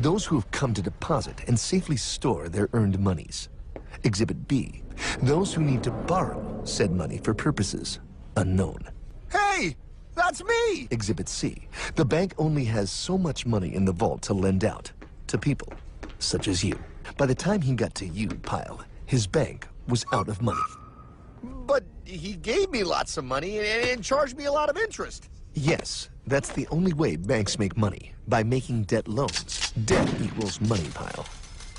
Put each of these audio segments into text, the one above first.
those who have come to deposit and safely store their earned monies. Exhibit B, those who need to borrow said money for purposes unknown. Hey, that's me! Exhibit C, the bank only has so much money in the vault to lend out to people such as you. By the time he got to you, Pyle, his bank was out of money. But he gave me lots of money and charged me a lot of interest. Yes, that's the only way banks make money, by making debt loans. Debt equals money, Pyle.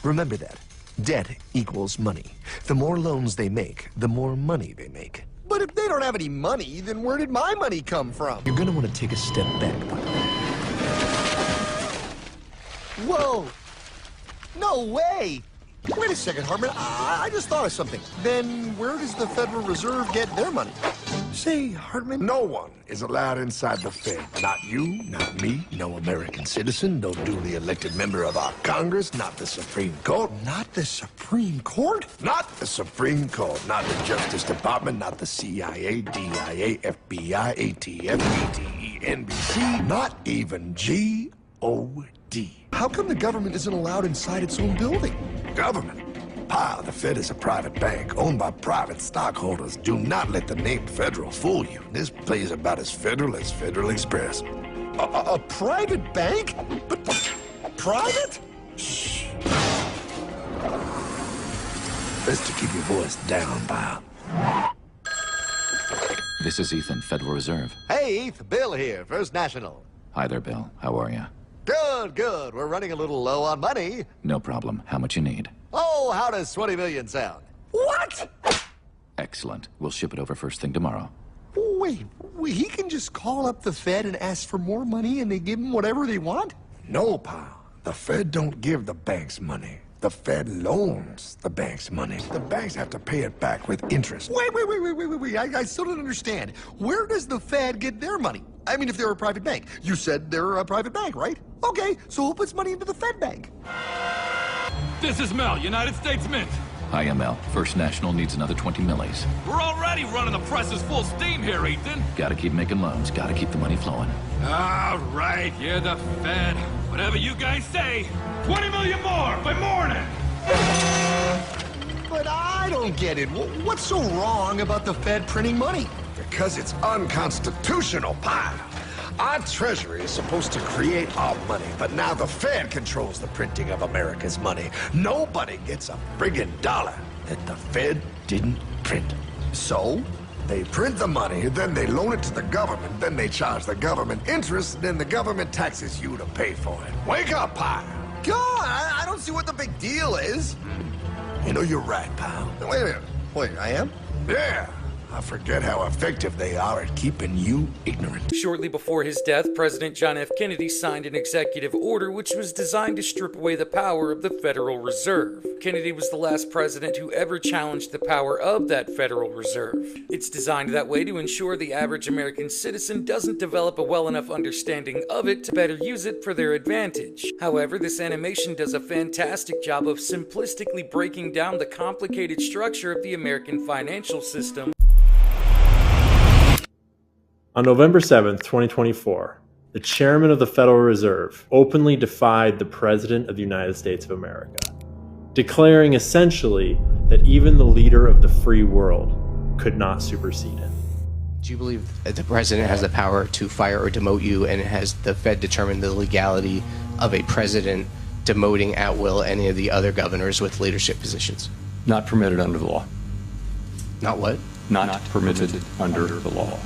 Remember that. Debt equals money. The more loans they make, the more money they make. But if they don't have any money, then where did my money come from? You're gonna want to take a step back, Pyle. Whoa! No way! Wait a second, Hartman. I just thought of something. Then where does the Federal Reserve get their money? Say, Hartman. No one is allowed inside the Fed. Not you, not me, no American citizen, no duly elected member of our Congress, not the Supreme Court. Not the Supreme Court? Not the Supreme Court, not the Justice Department, not the CIA, DIA, FBI, ATF, ETE, NBC, not even G.O.D. How come the government isn't allowed inside its own building? Government? Pyle, the Fed is a private bank owned by private stockholders. Do not let the name Federal fool you. This place is about as federal as Federal Express. A private bank? But private? Shh. Best to keep your voice down, Pyle. This is Ethan, Federal Reserve. Hey, Eth, Bill here, First National. Hi there, Bill. How are you? Good, good. We're running a little low on money. No problem. How much you need? Oh, how does 20 million sound? What? Excellent. We'll ship it over first thing tomorrow. Wait, he can just call up the Fed and ask for more money and they give him whatever they want? No, Pyle. The Fed don't give the banks money. The Fed loans the banks money. The banks have to pay it back with interest. Wait. I still don't understand. Where does the Fed get their money? I mean, if they're a private bank. You said they're a private bank, right? Okay, so who puts money into the Fed bank? This is Mel, United States Mint. Hi, ML. First National needs another 20 millis. We're already running the presses full steam here, Ethan. Gotta keep making loans. Gotta keep the money flowing. All right, you're the Fed. Whatever you guys say. 20 million more by morning. But I don't get it. What's so wrong about the Fed printing money? Because it's unconstitutional, Pyle. Our Treasury is supposed to create our money, but now the Fed controls the printing of America's money. Nobody gets a friggin' dollar that the Fed didn't print. So? They print the money, then they loan it to the government, then they charge the government interest, then the government taxes you to pay for it. Wake up, Pyle! God, I don't see what the big deal is. You know, you're right, Pyle. Wait a minute. Wait, I am? Yeah. I forget how effective they are at keeping you ignorant. Shortly before his death, President John F. Kennedy signed an executive order which was designed to strip away the power of the Federal Reserve. Kennedy was the last president who ever challenged the power of that Federal Reserve. It's designed that way to ensure the average American citizen doesn't develop a well enough understanding of it to better use it for their advantage. However, this animation does a fantastic job of simplistically breaking down the complicated structure of the American financial system. On November 7th, 2024, the chairman of the Federal Reserve openly defied the President of the United States of America, declaring essentially that even the leader of the free world could not supersede him. Do you believe that the president has the power to fire or demote you, and has the Fed determined the legality of a president demoting at will any of the other governors with leadership positions? Not permitted under the law. Not what? Not permitted under the law.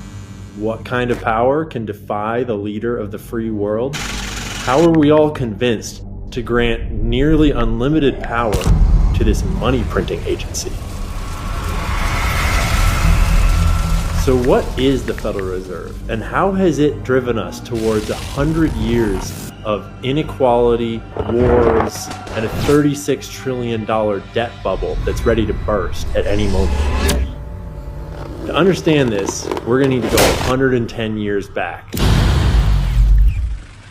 What kind of power can defy the leader of the free world? How are we all convinced to grant nearly unlimited power to this money printing agency? So what is the Federal Reserve, and how has it driven us towards 100 years of inequality, wars, and a $36 trillion debt bubble that's ready to burst at any moment? To understand this, we're going to need to go 110 years back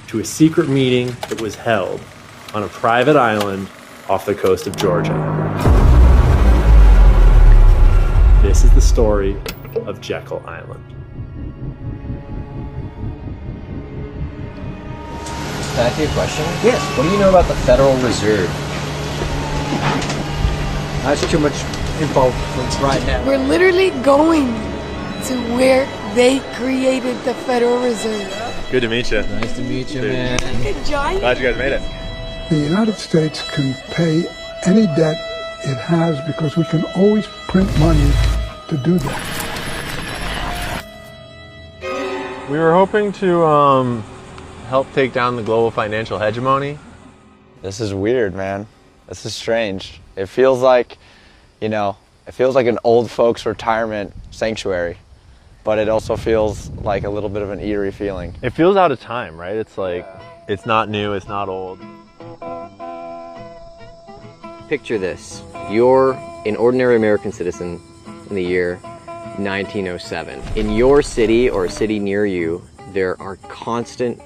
to a secret meeting that was held on a private island off the coast of Georgia. This is the story of Jekyll Island. Can I ask you a question? Yes. What do you know about the Federal Reserve? That's too much info for right now. We're literally going to where they created the Federal Reserve. Good to meet you. Nice to meet you, man. Giant. Glad you guys made it. The United States can pay any debt it has because we can always print money to do that. We were hoping to help take down the global financial hegemony. This is weird, man. This is strange. It feels like, you know, it feels like an old folks retirement sanctuary, but it also feels like a little bit of an eerie feeling. It feels out of time, right? It's like, it's not new, it's not old. Picture this. You're an ordinary American citizen in the year 1907. In your city or a city near you, there are constant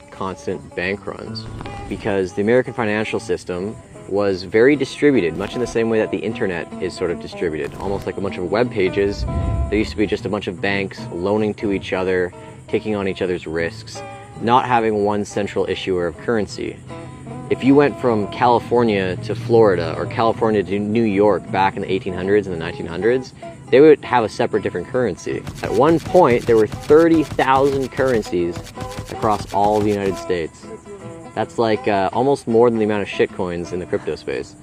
bank runs because the American financial system was very distributed, much in the same way that the internet is sort of distributed, almost like a bunch of web pages. There used to be just a bunch of banks loaning to each other, taking on each other's risks, not having one central issuer of currency. If you went from California to Florida or California to New York back in the 1800s and the 1900s, they would have a separate different currency. At one point, there were 30,000 currencies across all of the United States. That's like almost more than the amount of shitcoins in the crypto space.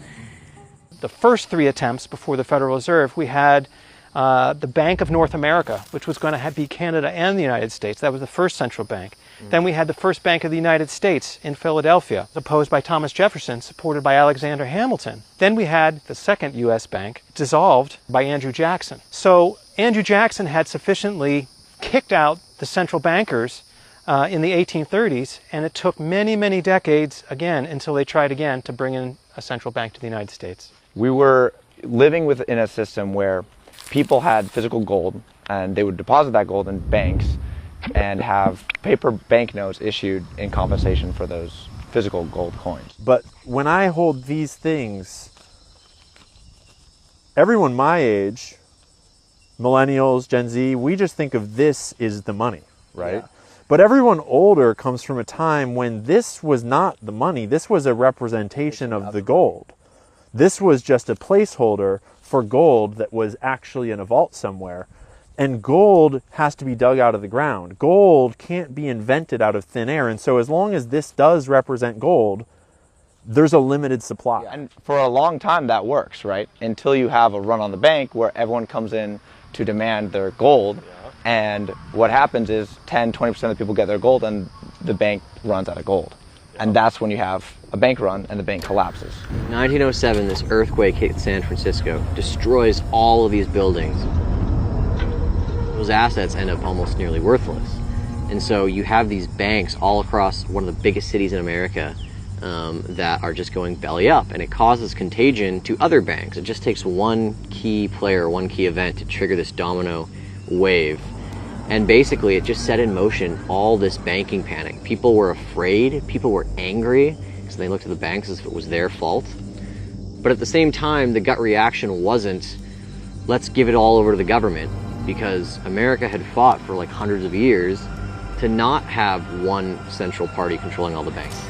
The first three attempts before the Federal Reserve, we had the Bank of North America, which was going to be Canada and the United States. That was the first central bank. Then we had the first Bank of the United States in Philadelphia, opposed by Thomas Jefferson, supported by Alexander Hamilton. Then we had the second U.S. bank, dissolved by Andrew Jackson. So Andrew Jackson had sufficiently kicked out the central bankers in the 1830s, and it took many, many decades again until they tried again to bring in a central bank to the United States. We were living within a system where people had physical gold and they would deposit that gold in banks and have paper banknotes issued in compensation for those physical gold coins. But when I hold these things, everyone my age, millennials, Gen Z, we just think of this is the money, right? Yeah. But everyone older comes from a time when this was not the money. This was a representation of the gold. This was just a placeholder for gold that was actually in a vault somewhere. And gold has to be dug out of the ground. Gold can't be invented out of thin air. And so as long as this does represent gold, there's a limited supply. Yeah, and for a long time that works, right? Until you have a run on the bank where everyone comes in to demand their gold. Yeah. And what happens is 10, 20% of the people get their gold and the bank runs out of gold. Yeah. And that's when you have a bank run and the bank collapses. 1907, this earthquake hit San Francisco, destroys all of these buildings. Those assets end up almost nearly worthless. And so you have these banks all across one of the biggest cities in America that are just going belly up, and it causes contagion to other banks. It just takes one key player, one key event to trigger this domino wave. And basically it just set in motion all this banking panic. People were afraid, people were angry, so they looked at the banks as if it was their fault. But at the same time, the gut reaction wasn't, let's give it all over to the government, because America had fought for like hundreds of years to not have one central party controlling all the banks.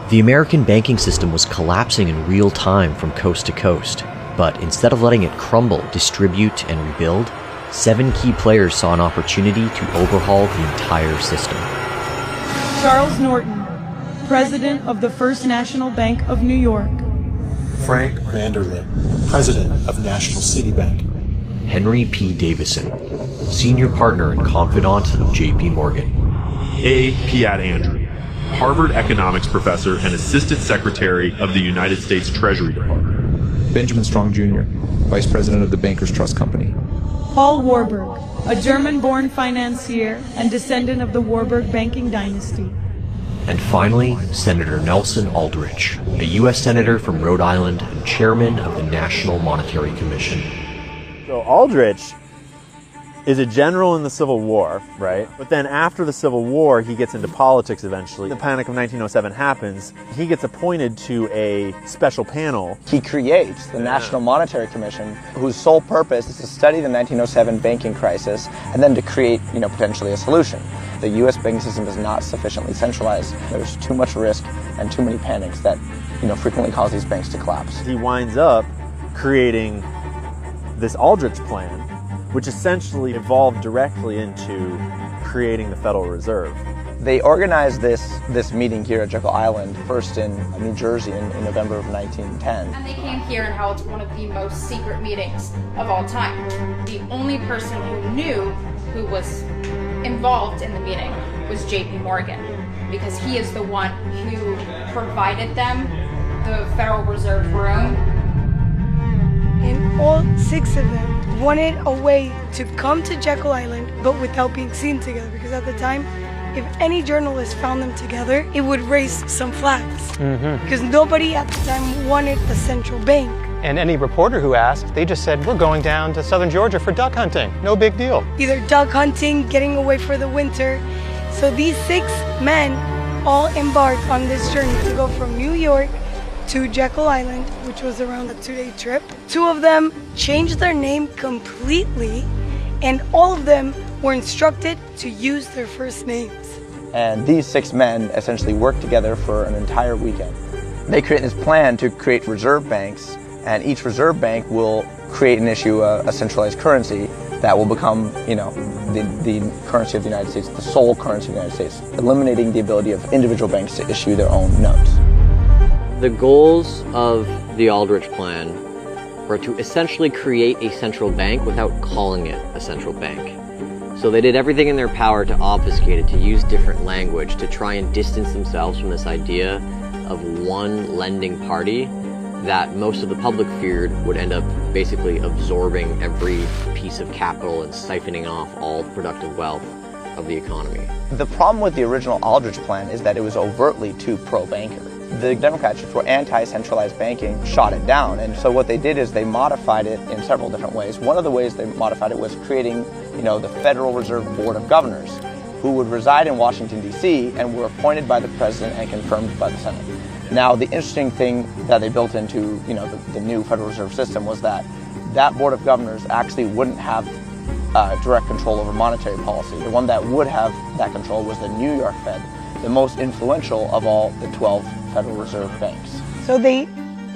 The American banking system was collapsing in real time from coast to coast, but instead of letting it crumble, distribute, and rebuild, 7 key players saw an opportunity to overhaul the entire system. Charles Norton, President of the First National Bank of New York. Frank Vanderlip, President of National City Bank. Henry P. Davison, Senior Partner and Confidant of J.P. Morgan. A. Piat Andrew, Harvard Economics Professor and Assistant Secretary of the United States Treasury Department. Benjamin Strong Jr., Vice President of the Bankers Trust Company. Paul Warburg, a German-born financier and descendant of the Warburg banking dynasty. And finally, Senator Nelson Aldrich, a U.S. Senator from Rhode Island and Chairman of the National Monetary Commission. So Aldrich is a general in the Civil War, right? But then after the Civil War, he gets into politics eventually. The Panic of 1907 happens. He gets appointed to a special panel. He creates the National Monetary Commission, whose sole purpose is to study the 1907 banking crisis and then to create, potentially a solution. The U.S. banking system is not sufficiently centralized. There's too much risk and too many panics that, frequently cause these banks to collapse. He winds up creating this Aldrich Plan, which essentially evolved directly into creating the Federal Reserve. They organized this meeting here at Jekyll Island, first in New Jersey in November of 1910. And they came here and held one of the most secret meetings of all time. The only person who knew who was involved in the meeting was J.P. Morgan, because he is the one who provided them the Federal Reserve room. And all 6 of them wanted a way to come to Jekyll Island, but without being seen together, because at the time, if any journalist found them together, it would raise some flags. Because nobody at the time wanted a central bank. And any reporter who asked, they just said, we're going down to southern Georgia for duck hunting. No big deal. Either duck hunting, getting away for the winter. So these 6 men all embarked on this journey to go from New York to Jekyll Island, which was around a 2-day trip. 2 of them changed their name completely, and all of them were instructed to use their first names. And these 6 men essentially worked together for an entire weekend. They create this plan to create reserve banks, and each reserve bank will create and issue a centralized currency that will become, the currency of the United States, the sole currency of the United States, eliminating the ability of individual banks to issue their own notes. The goals of the Aldrich Plan were to essentially create a central bank without calling it a central bank. So they did everything in their power to obfuscate it, to use different language, to try and distance themselves from this idea of one lending party that most of the public feared would end up basically absorbing every piece of capital and siphoning off all the productive wealth of the economy. The problem with the original Aldrich Plan is that it was overtly too pro-banker. The Democrats, which were anti-centralized banking, shot it down. And so what they did is they modified it in several different ways. One of the ways they modified it was creating, the Federal Reserve Board of Governors, who would reside in Washington, D.C., and were appointed by the President and confirmed by the Senate. Now, the interesting thing that they built into, the new Federal Reserve System was that Board of Governors actually wouldn't have direct control over monetary policy. The one that would have that control was the New York Fed, the most influential of all the 12 Federal Reserve banks. So they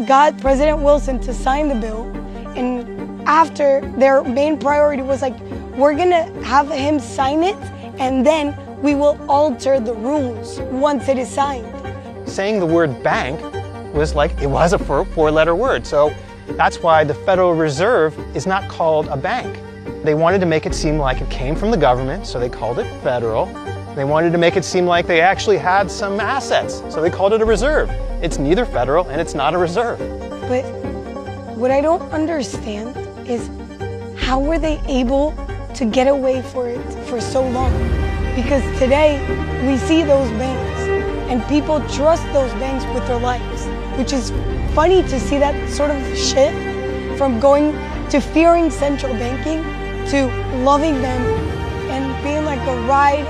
got President Wilson to sign the bill, and after, their main priority was like, we're gonna have him sign it, and then we will alter the rules once it is signed. Saying the word bank was like, it was a 4-letter word. So that's why the Federal Reserve is not called a bank. They wanted to make it seem like it came from the government, so they called it federal. They wanted to make it seem like they actually had some assets, so they called it a reserve. It's neither federal and it's not a reserve. But what I don't understand is how were they able to get away for it for so long? Because today we see those banks and people trust those banks with their lives, which is funny to see that sort of shift from going to fearing central banking to loving them and being like a ride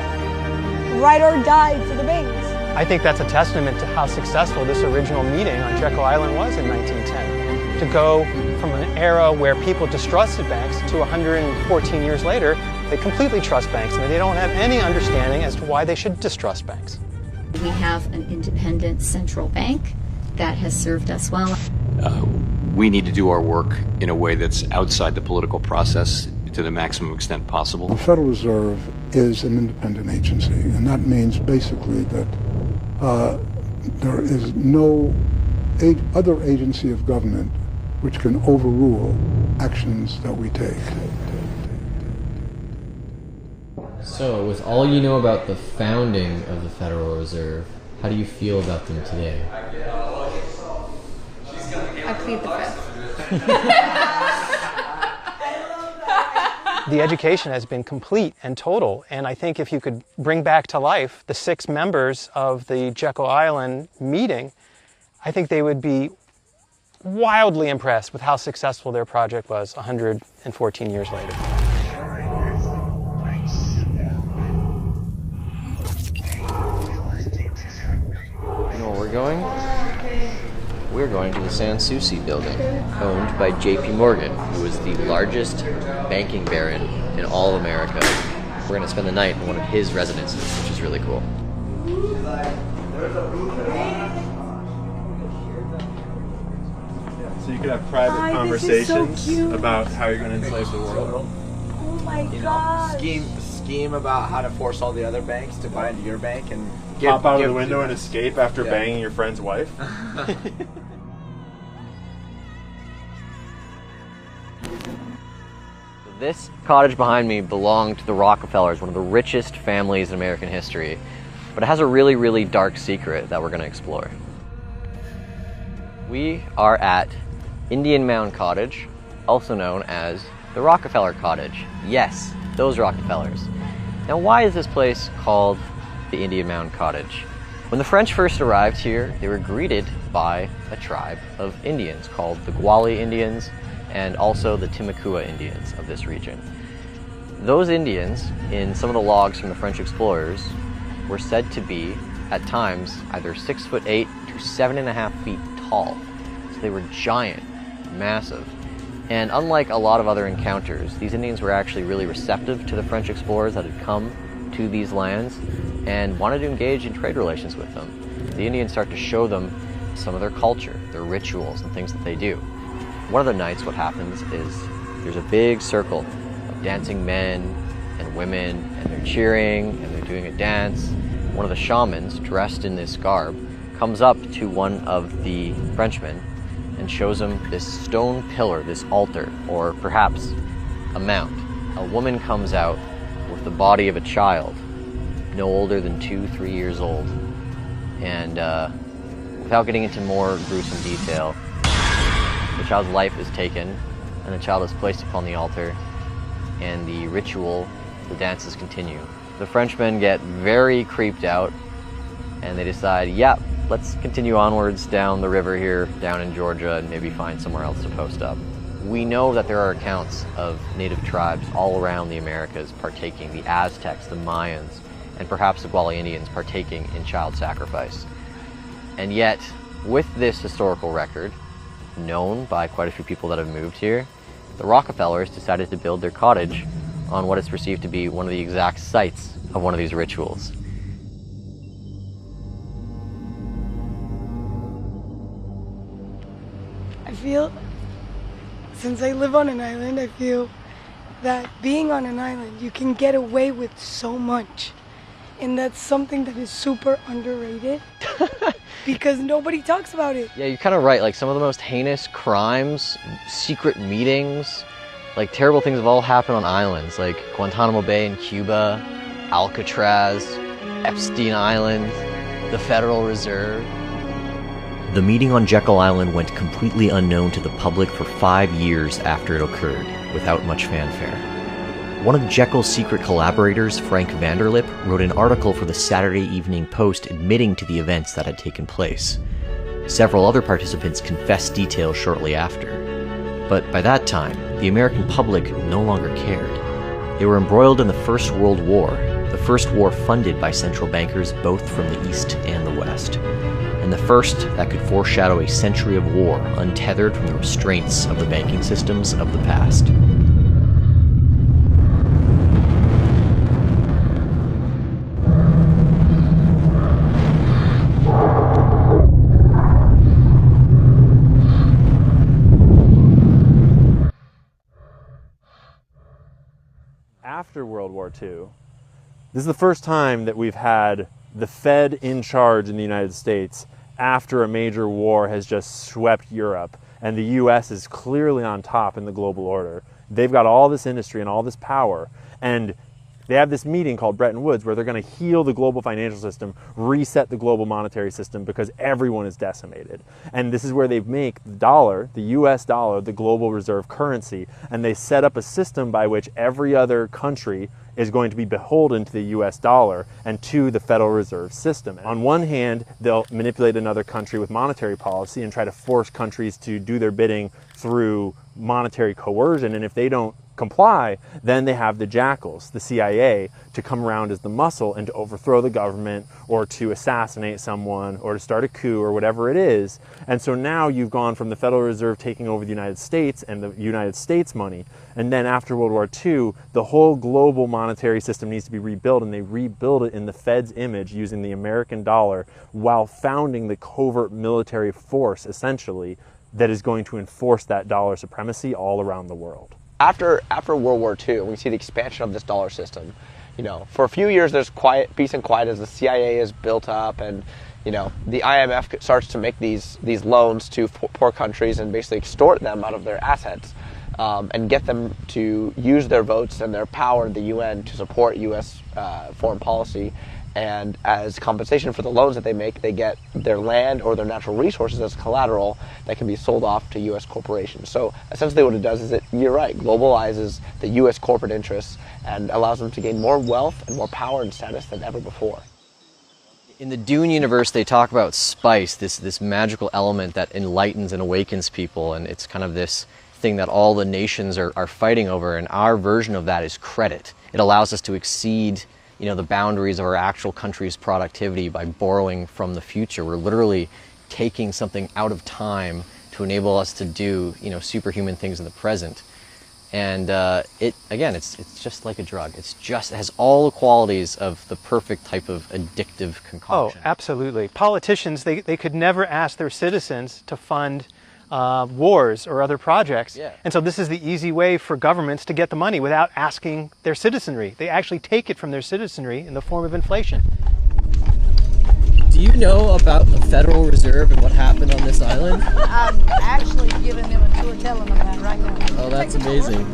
or die to the banks. I think that's a testament to how successful this original meeting on Jekyll Island was in 1910. To go from an era where people distrusted banks to 114 years later, they completely trust banks and they don't have any understanding as to why they should distrust banks. We have an independent central bank that has served us well. We need to do our work in a way that's outside the political process to the maximum extent possible. The Federal Reserve is an independent agency, and that means basically that there is no other agency of government which can overrule actions that we take. So, with all you know about the founding of the Federal Reserve, how do you feel about them today? I plead the fifth. The education has been complete and total, and I think if you could bring back to life the 6 members of the Jekyll Island meeting, I think they would be wildly impressed with how successful their project was 114 years later. going? We're going to the Sans Souci building, owned by J.P. Morgan, who is the largest banking baron in all of America. We're going to spend the night in one of his residences, which is really cool. So you could have private conversations about how you're going to enslave the world. Oh my God. Scheme about how to force all the other banks to buy into your bank and Hop out of the window and escape after banging your friend's wife. This cottage behind me belonged to the Rockefellers, one of the richest families in American history. But it has a really, really dark secret that we're going to explore. We are at Indian Mound Cottage, also known as the Rockefeller Cottage. Yes, those Rockefellers. Now, why is this place called the Indian Mound Cottage? When the French first arrived here, they were greeted by a tribe of Indians called the Gwali Indians and also the Timucua Indians of this region. Those Indians, in some of the logs from the French explorers, were said to be, at times, either 6'8" to 7.5 feet tall. So they were giant, massive. And unlike a lot of other encounters, these Indians were actually really receptive to the French explorers that had come to these lands and wanted to engage in trade relations with them. The Indians start to show them some of their culture, their rituals, and things that they do. One of the nights, what happens is there's a big circle of dancing men and women, and they're cheering, and they're doing a dance. One of the shamans, dressed in this garb, comes up to one of the Frenchmen and shows him this stone pillar, this altar, or perhaps a mount. A woman comes out with the body of a child, no older than 2-3 years old. And without getting into more gruesome detail, the child's life is taken, and the child is placed upon the altar, and the ritual, the dances continue. The Frenchmen get very creeped out, and they decide, yeah, let's continue onwards down the river here, down in Georgia, and maybe find somewhere else to post up. We know that there are accounts of native tribes all around the Americas partaking, the Aztecs, the Mayans, and perhaps the Gwali Indians partaking in child sacrifice. And yet, with this historical record, known by quite a few people that have moved here, the Rockefellers decided to build their cottage on what is perceived to be one of the exact sites of one of these rituals. I feel, since I live on an island, I feel that being on an island, you can get away with so much. And that's something that is super underrated because nobody talks about it. Yeah, you're kind of right. Like, some of the most heinous crimes, secret meetings, like terrible things have all happened on islands, like Guantanamo Bay in Cuba, Alcatraz, Epstein Island, the Federal Reserve. The meeting on Jekyll Island went completely unknown to the public for 5 years after it occurred, without much fanfare. One of Jekyll's secret collaborators, Frank Vanderlip, wrote an article for the Saturday Evening Post admitting to the events that had taken place. Several other participants confessed details shortly after. But by that time, the American public no longer cared. They were embroiled in the First World War, the first war funded by central bankers both from the East and the West, and the first that could foreshadow a century of war untethered from the restraints of the banking systems of the past. After World War II, this is the first time that we've had the Fed in charge in the United States after a major war has just swept Europe, and the US is clearly on top in the global order. They've got all this industry and all this power, and they have this meeting called Bretton Woods where they're going to heal the global financial system, reset the global monetary system because everyone is decimated. And this is where they make the dollar, the US dollar, the global reserve currency, and they set up a system by which every other country is going to be beholden to the US dollar and to the Federal Reserve System. On one hand, they'll manipulate another country with monetary policy and try to force countries to do their bidding through monetary coercion, and if they don't comply, then they have the jackals, the CIA, to come around as the muscle and to overthrow the government or to assassinate someone or to start a coup or whatever it is. And so now you've gone from the Federal Reserve taking over the United States and the United States money, and then after World War II, the whole global monetary system needs to be rebuilt, and they rebuild it in the Fed's image using the American dollar while founding the covert military force, essentially, that is going to enforce that dollar supremacy all around the world. After World War II, we see the expansion of this dollar system. You know, for a few years there's peace and quiet as the CIA is built up, and you know, the IMF starts to make these loans to poor countries and basically extort them out of their assets, and get them to use their votes and their power in the UN to support U.S. Foreign policy. And as compensation for the loans that they make, they get their land or their natural resources as collateral that can be sold off to U.S. corporations. So essentially what it does is you're right, globalizes the U.S. corporate interests and allows them to gain more wealth and more power and status than ever before. In the Dune universe, they talk about spice, this magical element that enlightens and awakens people, and it's kind of this thing that all the nations are fighting over, and our version of that is credit. It allows us to exceed the boundaries of our actual country's productivity by borrowing from the future. We're literally taking something out of time to enable us to do, superhuman things in the present. And it's just like a drug. It has all the qualities of the perfect type of addictive concoction. Oh, absolutely. Politicians, they could never ask their citizens to fund wars or other projects. Yeah. And so this is the easy way for governments to get the money without asking their citizenry. They actually take it from their citizenry in the form of inflation. Do you know about the Federal Reserve and what happened on this island? I'm actually giving them a tour telling them that right now. Oh, that's amazing.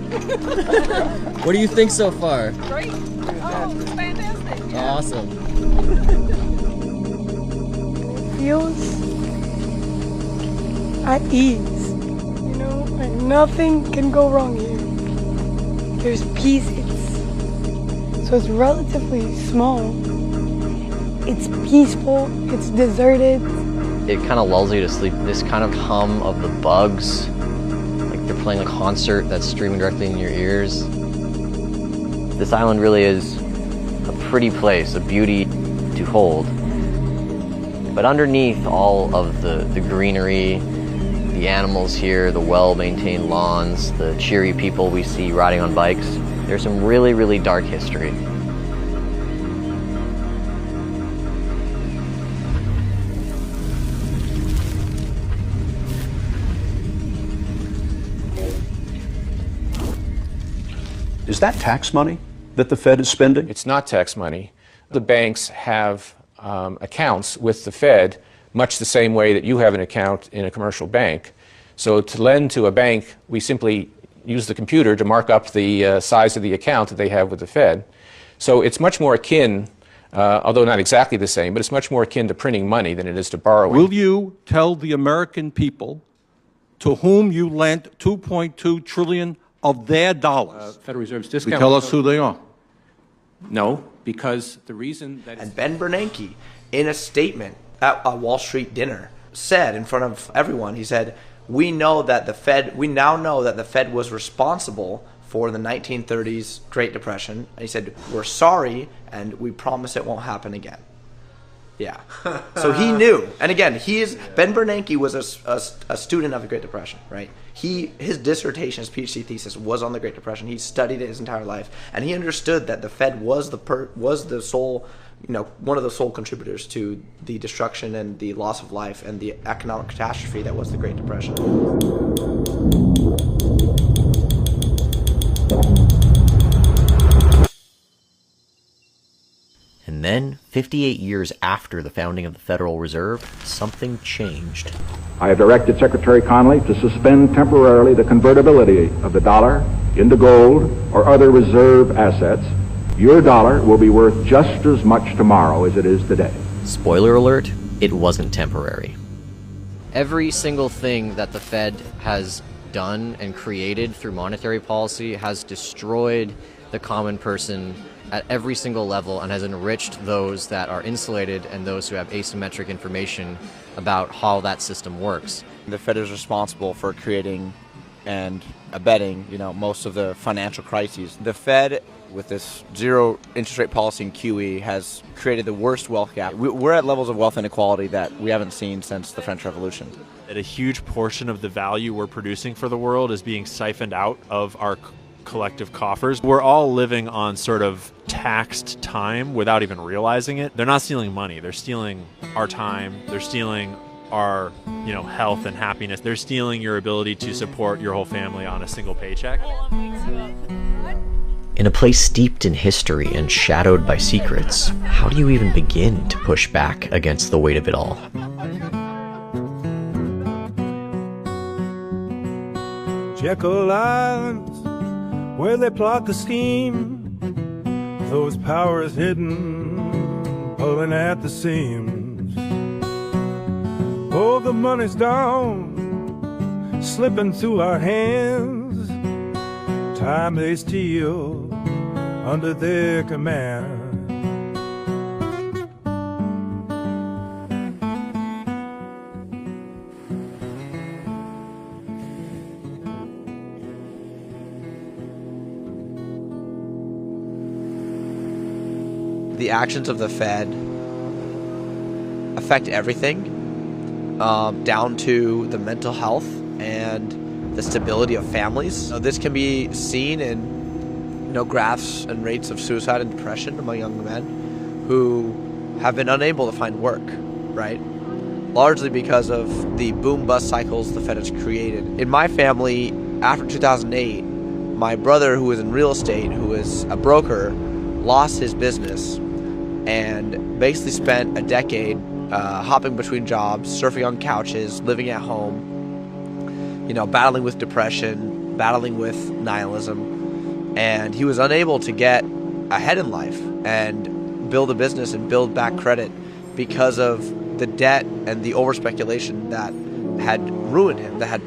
What do you think so far? Great. Oh, it's fantastic. Yeah. Awesome. It feels at ease, like nothing can go wrong here. There's peace, so it's relatively small. It's peaceful, it's deserted. It kind of lulls you to sleep. This kind of hum of the bugs, like they're playing a concert that's streaming directly in your ears. This island really is a pretty place, a beauty to hold. But underneath all of the greenery, the animals here, the well-maintained lawns, the cheery people we see riding on bikes, there's some really, really dark history. Is that tax money that the Fed is spending? It's not tax money. The banks have accounts with the Fed much the same way that you have an account in a commercial bank. So to lend to a bank, we simply use the computer to mark up the size of the account that they have with the Fed. So it's much more akin, although not exactly the same, but it's much more akin to printing money than it is to borrowing. Will you tell the American people to whom you lent $2.2 trillion of their dollars? Federal Reserve's You discount. tell us who they are. No, because the reason that... And Ben Bernanke, in a statement at a Wall Street dinner, said in front of everyone, he said, we now know that the Fed was responsible for the 1930s Great Depression. And he said, we're sorry, and we promise it won't happen again. Yeah. So he knew. And again, Ben Bernanke was a student of the Great Depression, right? His dissertation, his PhD thesis was on the Great Depression. He studied it his entire life, and he understood that the Fed was the sole, one of the sole contributors to the destruction and the loss of life and the economic catastrophe that was the Great Depression. And then, 58 years after the founding of the Federal Reserve, something changed. I have directed Secretary Connally to suspend temporarily the convertibility of the dollar into gold or other reserve assets. Your dollar will be worth just as much tomorrow as it is today. Spoiler alert, it wasn't temporary. Every single thing that the Fed has done and created through monetary policy has destroyed the common person at every single level and has enriched those that are insulated and those who have asymmetric information about how that system works. The Fed is responsible for creating and abetting, most of the financial crises. The Fed, with this zero interest rate policy and QE, has created the worst wealth gap. We're at levels of wealth inequality that we haven't seen since the French Revolution. That a huge portion of the value we're producing for the world is being siphoned out of our collective coffers. We're all living on sort of taxed time without even realizing it. They're not stealing money. They're stealing our time. They're stealing our, health and happiness. They're stealing your ability to support your whole family on a single paycheck. In a place steeped in history and shadowed by secrets, how do you even begin to push back against the weight of it all? Jekyll Islands, where they plot the scheme, those powers hidden, pulling at the seams. Oh, the money's down, slipping through our hands. Time they steal under their command. The actions of the Fed affect everything, down to the mental health and the stability of families. This can be seen in graphs and rates of suicide and depression among young men who have been unable to find work, right? Largely because of the boom-bust cycles the Fed has created. In my family, after 2008, my brother, who was in real estate, who was a broker, lost his business and basically spent a decade hopping between jobs, surfing on couches, living at home, battling with depression, battling with nihilism. And he was unable to get ahead in life and build a business and build back credit because of the debt and the over-speculation that had ruined him, that had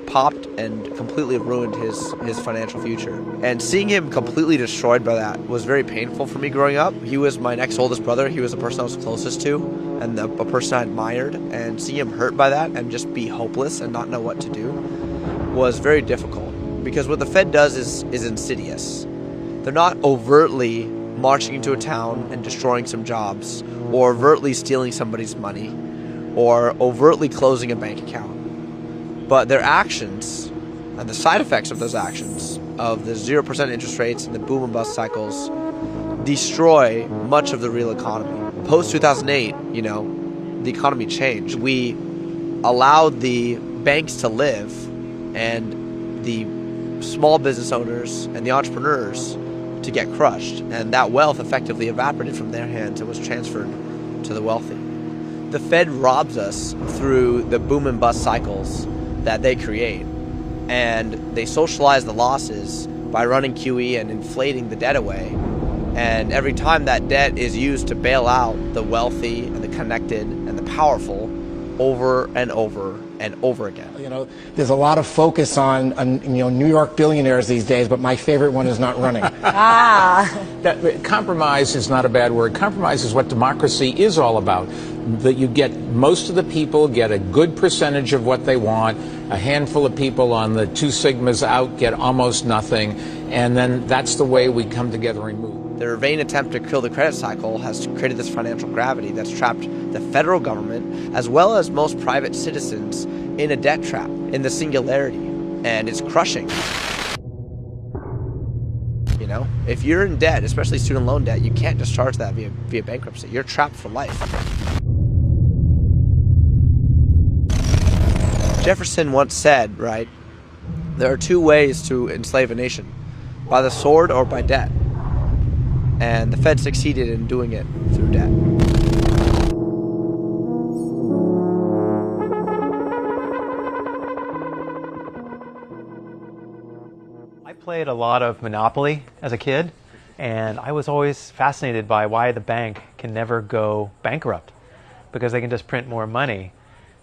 popped and completely ruined his financial future. And seeing him completely destroyed by that was very painful for me growing up. He was my next oldest brother. He was the person I was closest to and a person I admired. And seeing him hurt by that and just be hopeless and not know what to do was very difficult. Because what the Fed does is insidious. They're not overtly marching into a town and destroying some jobs, or overtly stealing somebody's money, or overtly closing a bank account. But their actions and the side effects of those actions, of the 0% interest rates and the boom and bust cycles, destroy much of the real economy. Post-2008, the economy changed. We allowed the banks to live, and the small business owners and the entrepreneurs to get crushed. And that wealth effectively evaporated from their hands and was transferred to the wealthy. The Fed robs us through the boom and bust cycles that they create, and they socialize the losses by running QE and inflating the debt away. And every time that debt is used to bail out the wealthy and the connected and the powerful, over and over and over again. There's a lot of focus on New York billionaires these days, but my favorite one is not running. Compromise is not a bad word. Compromise is what democracy is all about. That you get most of the people get a good percentage of what they want, a handful of people on the two sigmas out get almost nothing, and then that's the way we come together and move. Their vain attempt to kill the credit cycle has created this financial gravity that's trapped the federal government, as well as most private citizens, in a debt trap, in the singularity, and it's crushing. If you're in debt, especially student loan debt, you can't discharge that via bankruptcy. You're trapped for life. Jefferson once said, right, there are two ways to enslave a nation, by the sword or by debt. And the Fed succeeded in doing it through debt. I played a lot of Monopoly as a kid, and I was always fascinated by why the bank can never go bankrupt, because they can just print more money.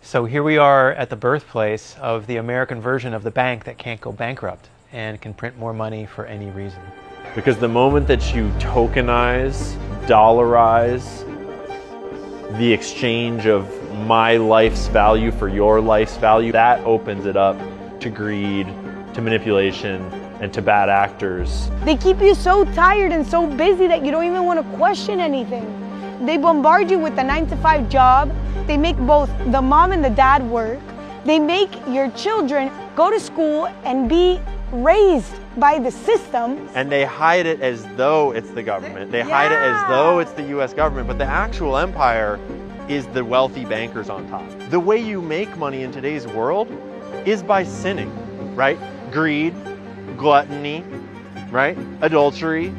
So here we are at the birthplace of the American version of the bank that can't go bankrupt and can print more money for any reason. Because the moment that you tokenize, dollarize the exchange of my life's value for your life's value, that opens it up to greed, to manipulation and to bad actors. They keep you so tired and so busy that you don't even want to question anything. They bombard you with a 9-to-5 job. They make both the mom and the dad work. They make your children go to school and be raised by the system. And they hide it as though it's the government. They hide it as though it's the US government, but the actual empire is the wealthy bankers on top. The way you make money in today's world is by sinning, right? Greed, gluttony, right? Adultery,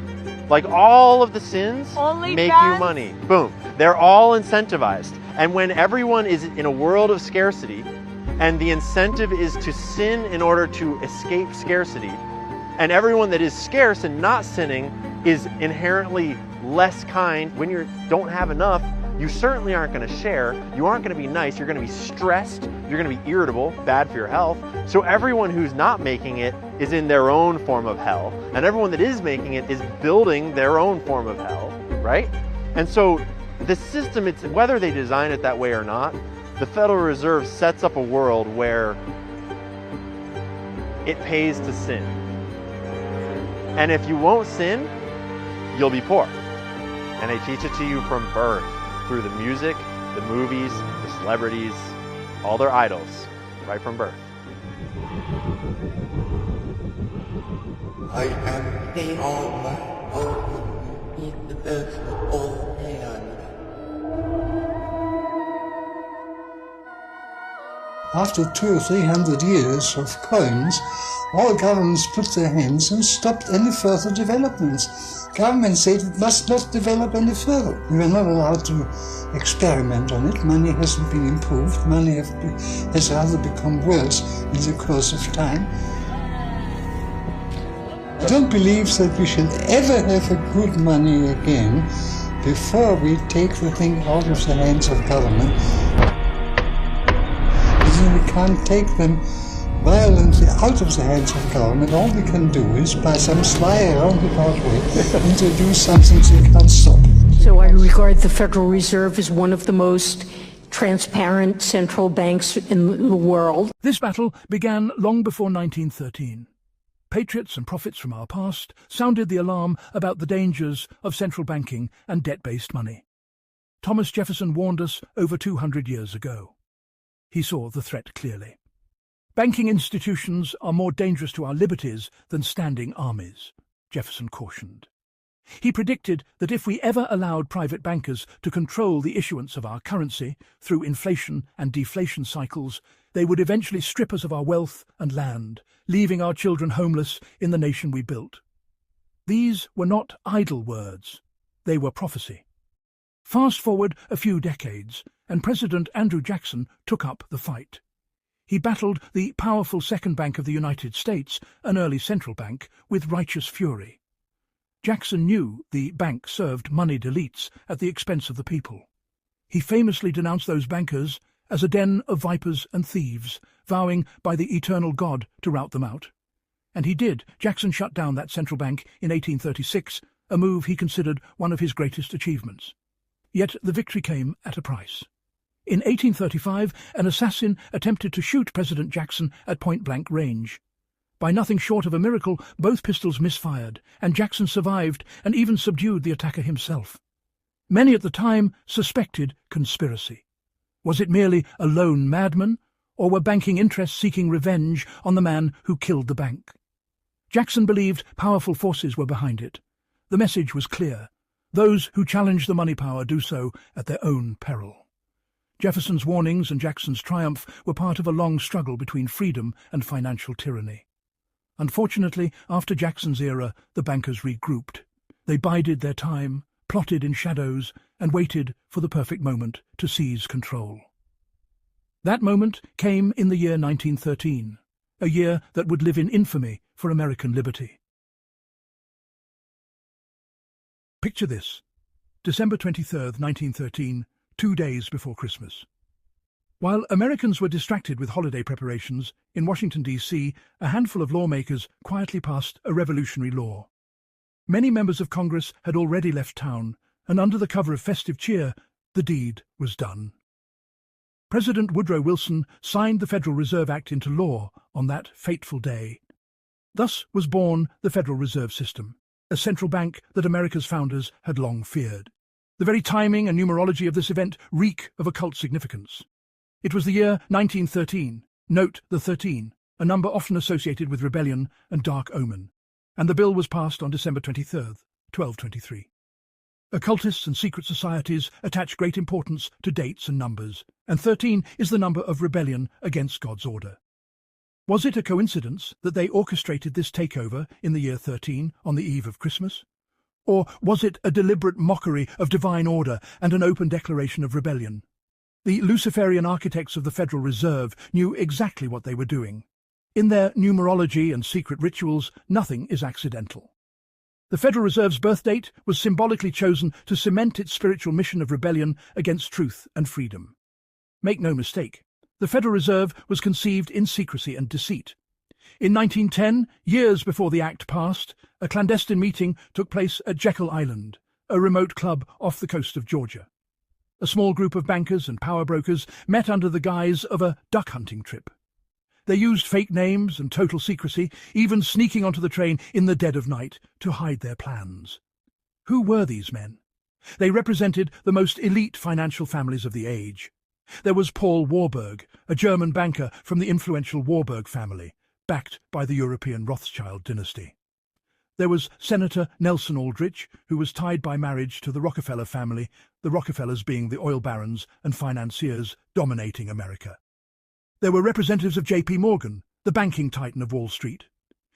like all of the sins make you money. Boom. They're all incentivized. And when everyone is in a world of scarcity, and the incentive is to sin in order to escape scarcity, and everyone that is scarce and not sinning is inherently less kind, when you don't have enough, you certainly aren't going to share, you aren't going to be nice, you're going to be stressed, you're going to be irritable, bad for your health. So everyone who's not making it is in their own form of hell, and everyone that is making it is building their own form of hell, right? And so the system, it's whether they design it that way or not, the Federal Reserve sets up a world where it pays to sin. And if you won't sin, you'll be poor. And they teach it to you from birth, through the music, the movies, the celebrities, all their idols, right from birth. I am the Almighty, in the best of all hands. After 200 or 300 years of coins, all governments put their hands and stopped any further developments. Governments said it must not develop any further. We were not allowed to experiment on it. Money hasn't been improved. Money has rather become worse in the course of time. I don't believe that we should ever have a good money again before we take the thing out of the hands of government. We can't take them violently out of the hands of government. All we can do is, by some sly roundabout way, introduce something they can't stop. So I regard the Federal Reserve as one of the most transparent central banks in the world. This battle began long before 1913. Patriots and prophets from our past sounded the alarm about the dangers of central banking and debt-based money. Thomas Jefferson warned us over 200 years ago. He saw the threat clearly. Banking institutions are more dangerous to our liberties than standing armies, Jefferson cautioned. He predicted that if we ever allowed private bankers to control the issuance of our currency through inflation and deflation cycles, they would eventually strip us of our wealth and land, leaving our children homeless in the nation we built. These were not idle words. They were prophecy. Fast forward a few decades, and President Andrew Jackson took up the fight. He battled the powerful Second Bank of the United States, an early central bank, with righteous fury. Jackson knew the bank served moneyed elites at the expense of the people. He famously denounced those bankers as a den of vipers and thieves, vowing by the eternal God to rout them out. And he did. Jackson shut down that central bank in 1836, a move he considered one of his greatest achievements. Yet the victory came at a price. In 1835, an assassin attempted to shoot President Jackson at point-blank range. By nothing short of a miracle, both pistols misfired, and Jackson survived and even subdued the attacker himself. Many at the time suspected conspiracy. Was it merely a lone madman, or were banking interests seeking revenge on the man who killed the bank? Jackson believed powerful forces were behind it. The message was clear. Those who challenge the money power do so at their own peril. Jefferson's warnings and Jackson's triumph were part of a long struggle between freedom and financial tyranny. Unfortunately, after Jackson's era, the bankers regrouped. They bided their time, plotted in shadows, and waited for the perfect moment to seize control. That moment came in the year 1913, a year that would live in infamy for American liberty. Picture this. December 23rd, 1913, 2 days before Christmas. While Americans were distracted with holiday preparations, in Washington, D.C., a handful of lawmakers quietly passed a revolutionary law. Many members of Congress had already left town, and under the cover of festive cheer, the deed was done. President Woodrow Wilson signed the Federal Reserve Act into law on that fateful day, Thus was born the Federal Reserve System, a central bank that America's founders had long feared. The very timing and numerology of this event reek of occult significance. It was the year 1913, note the 13, a number often associated with rebellion and dark omen, and the bill was passed on December 23rd, 1223. Occultists and secret societies attach great importance to dates and numbers, and 13 is the number of rebellion against God's order. Was it a coincidence that they orchestrated this takeover in the year 13 on the eve of Christmas? Or was it a deliberate mockery of divine order and an open declaration of rebellion? The Luciferian architects of the Federal Reserve knew exactly what they were doing. In their numerology and secret rituals, nothing is accidental. The Federal Reserve's birth date was symbolically chosen to cement its spiritual mission of rebellion against truth and freedom. Make no mistake, the Federal Reserve was conceived in secrecy and deceit. In 1910, years before the Act passed, a clandestine meeting took place at Jekyll Island, a remote club off the coast of Georgia. A small group of bankers and power brokers met under the guise of a duck-hunting trip. They used fake names and total secrecy, even sneaking onto the train in the dead of night to hide their plans. Who were these men? They represented the most elite financial families of the age. There was Paul Warburg, a German banker from the influential Warburg family, backed by the European Rothschild dynasty. There was Senator Nelson Aldrich, who was tied by marriage to the Rockefeller family, the Rockefellers being the oil barons and financiers dominating America. There were representatives of J.P. Morgan, the banking titan of Wall Street.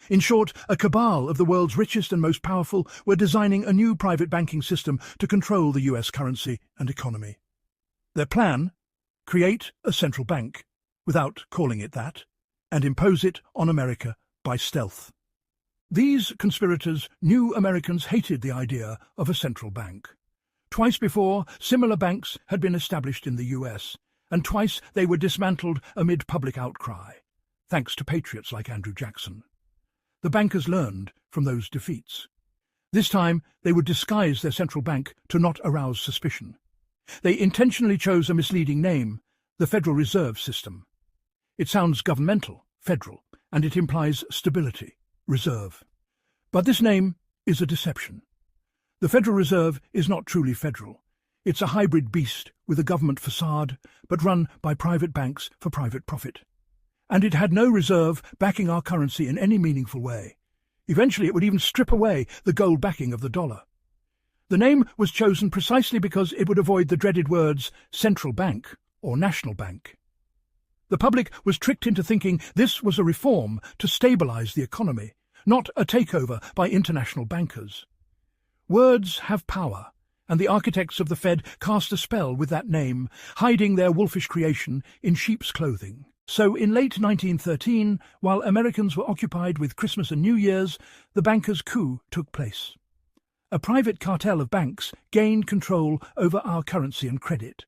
In short, a cabal of the world's richest and most powerful were designing a new private banking system to control the U.S. currency and economy. Their plan? Create a central bank, without calling it that, and impose it on America by stealth. These conspirators knew Americans hated the idea of a central bank. Twice before, similar banks had been established in the U.S., and twice they were dismantled amid public outcry, thanks to patriots like Andrew Jackson. The bankers learned from those defeats. This time, they would disguise their central bank to not arouse suspicion. They intentionally chose a misleading name, the Federal Reserve System. It sounds governmental, federal, and it implies stability, reserve. But this name is a deception. The Federal Reserve is not truly federal. It's a hybrid beast with a government facade, but run by private banks for private profit. And it had no reserve backing our currency in any meaningful way. Eventually it would even strip away the gold backing of the dollar. The name was chosen precisely because it would avoid the dreaded words central bank or national bank. The public was tricked into thinking this was a reform to stabilize the economy, not a takeover by international bankers. Words have power, and the architects of the Fed cast a spell with that name, hiding their wolfish creation in sheep's clothing. So in late 1913, while Americans were occupied with Christmas and New Year's, the bankers' coup took place. A private cartel of banks gained control over our currency and credit.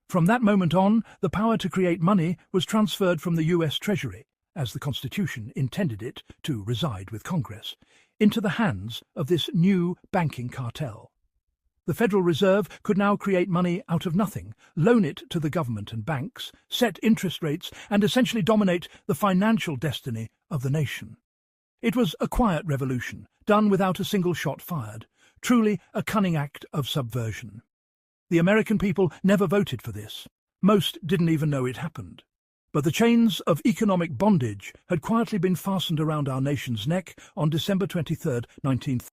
From that moment on, the power to create money was transferred from the U.S. Treasury, as the Constitution intended it to reside with Congress, into the hands of this new banking cartel. The Federal Reserve could now create money out of nothing, loan it to the government and banks, set interest rates, and essentially dominate the financial destiny of the nation. It was a quiet revolution, done without a single shot fired, truly a cunning act of subversion. The American people never voted for this. Most didn't even know it happened. But the chains of economic bondage had quietly been fastened around our nation's neck on December 23, 1913.